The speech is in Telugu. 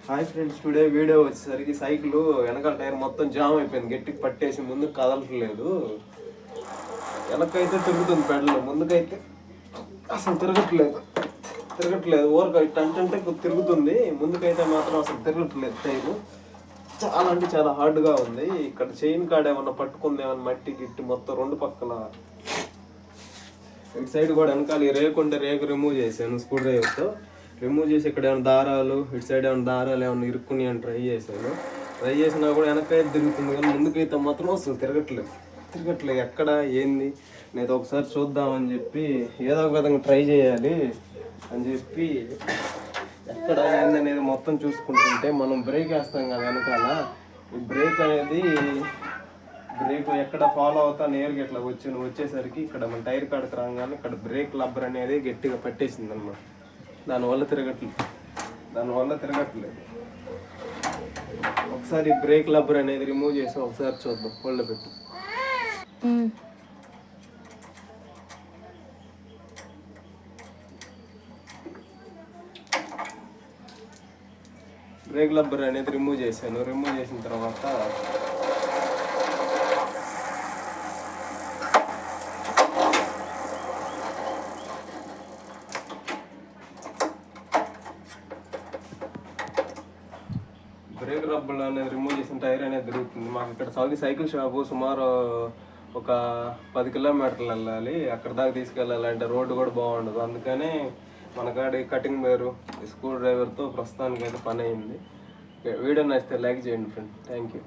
హాయ్ ఫ్రెండ్స్, టుడే వీడియో వచ్చేసరికి సైకిల్ వెనకాల టైర్ మొత్తం జామ్ అయిపోయింది, గట్టికి పట్టేసి ముందుకు కదలట్లేదు. వెనకైతే తిరుగుతుంది పెడలు, ముందుకైతే అసలు తిరగట్లేదు ఊరక అంటే తిరుగుతుంది, ముందుకైతే మాత్రం అసలు తిరగట్లేదు టైరు. చాలా అంటే చాలా హార్డ్గా ఉంది. ఇక్కడ చైన్ కాడ ఏమన్నా పట్టుకుంది, ఏమన్నా మట్టి గిట్టి మొత్తం రెండు పక్కల. ఇటు సైడ్ కూడా వెనకాల రేకు రిమూవ్ చేశాను స్క్రూ డ్రైవర్తో. రిమూవ్ చేసి ఇక్కడ ఏమైనా దారాలు, ఇటు సైడ్ ఏమైనా దారాలు ఏమైనా ఇరుక్కుని అని ట్రై చేసినా కూడా వెనకైతే తిరుగుతుంది, కానీ ముందుకైతే మాత్రం అసలు తిరగట్లేదు ఎక్కడ ఏంది నేను ఒకసారి చూద్దామని చెప్పి ఏదో ఒక విధంగా ట్రై చేయాలి అని చెప్పి ఎక్కడ ఏంది అనేది మొత్తం చూసుకుంటుంటే, మనం బ్రేక్ వేస్తాం కదా వెనకాల, ఈ బ్రేక్ ఎక్కడ ఫాలో అవుతా నేరుగా ఇట్లా వచ్చేసరికి ఇక్కడ మన టైర్ కాడకు రాగానే ఇక్కడ బ్రేక్ లబ్బర్ అనేది గట్టిగా పట్టేసింది అనమాట. దానివల్ల తిరగట్లేదు. ఒకసారి బ్రేక్ లబ్బర్ అనేది రిమూవ్ చేసి ఒకసారి చూద్దాం, ఒళ్ళు పెట్టి. బ్రేక్ లబ్బర్ అనేది రిమూవ్ చేశాను. రిమూవ్ చేసిన తర్వాత బ్రేక్ రబ్బర్ అనేది రిమూవ్ చేసిన టైర్ అనేది తిరుగుతుంది. మాకు ఇక్కడ సైకిల్ షాపు సుమారు ఒక 10 కిలోమీటర్లు వెళ్ళాలి, అక్కడ దాకా తీసుకెళ్ళాలి అంటే రోడ్డు కూడా బాగుండదు. అందుకనే మన కాడ కటింగ్ వేరు స్క్రూ డ్రైవర్తో ప్రస్తుతానికి అయితే పని అయింది. వీడియో నచ్చితే లైక్ చేయండి ఫ్రెండ్. Thank you.